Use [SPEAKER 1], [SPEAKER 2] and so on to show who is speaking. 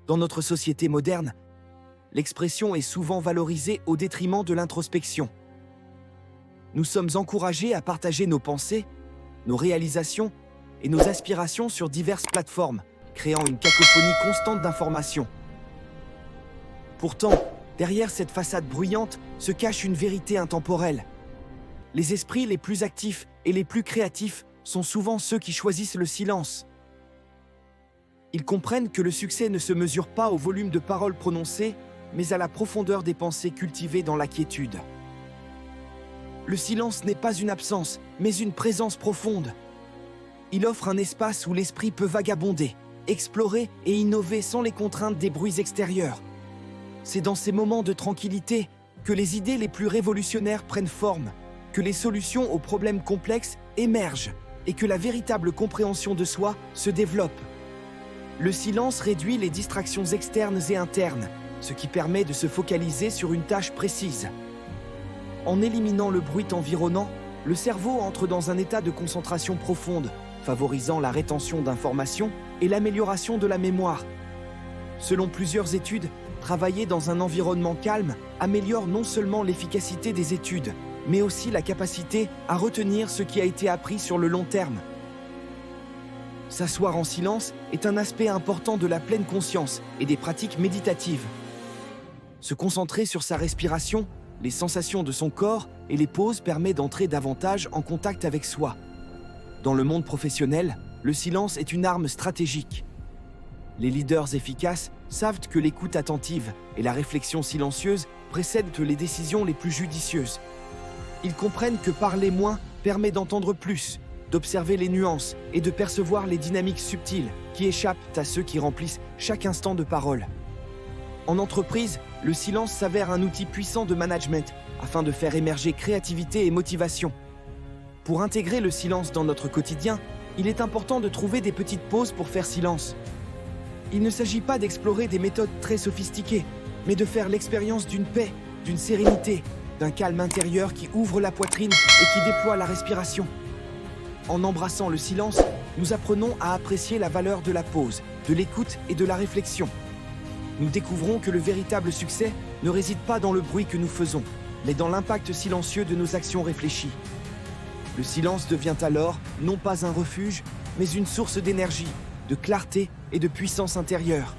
[SPEAKER 1] Dans notre société moderne, l'expression est souvent valorisée au détriment de l'introspection. Nous sommes encouragés à partager nos pensées, nos réalisations et nos aspirations sur diverses plateformes, créant une cacophonie constante d'informations. Pourtant, derrière cette façade bruyante se cache une vérité intemporelle. Les esprits les plus actifs et les plus créatifs sont souvent ceux qui choisissent le silence. Ils comprennent que le succès ne se mesure pas au volume de paroles prononcées, mais à la profondeur des pensées cultivées dans la quiétude. Le silence n'est pas une absence, mais une présence profonde. Il offre un espace où l'esprit peut vagabonder, explorer et innover sans les contraintes des bruits extérieurs. C'est dans ces moments de tranquillité que les idées les plus révolutionnaires prennent forme, que les solutions aux problèmes complexes émergent et que la véritable compréhension de soi se développe. Le silence réduit les distractions externes et internes, ce qui permet de se focaliser sur une tâche précise. En éliminant le bruit environnant, le cerveau entre dans un état de concentration profonde, favorisant la rétention d'informations et l'amélioration de la mémoire. Selon plusieurs études, travailler dans un environnement calme améliore non seulement l'efficacité des études, mais aussi la capacité à retenir ce qui a été appris sur le long terme. S'asseoir en silence est un aspect important de la pleine conscience et des pratiques méditatives. Se concentrer sur sa respiration, les sensations de son corps et les pauses permet d'entrer davantage en contact avec soi. Dans le monde professionnel, le silence est une arme stratégique. Les leaders efficaces savent que l'écoute attentive et la réflexion silencieuse précèdent les décisions les plus judicieuses. Ils comprennent que parler moins permet d'entendre plus, d'observer les nuances et de percevoir les dynamiques subtiles qui échappent à ceux qui remplissent chaque instant de parole. En entreprise, le silence s'avère un outil puissant de management afin de faire émerger créativité et motivation. Pour intégrer le silence dans notre quotidien, il est important de trouver des petites pauses pour faire silence. Il ne s'agit pas d'explorer des méthodes très sophistiquées, mais de faire l'expérience d'une paix, d'une sérénité, d'un calme intérieur qui ouvre la poitrine et qui déploie la respiration. En embrassant le silence, nous apprenons à apprécier la valeur de la pause, de l'écoute et de la réflexion. Nous découvrons que le véritable succès ne réside pas dans le bruit que nous faisons, mais dans l'impact silencieux de nos actions réfléchies. Le silence devient alors non pas un refuge, mais une source d'énergie, de clarté et de puissance intérieure.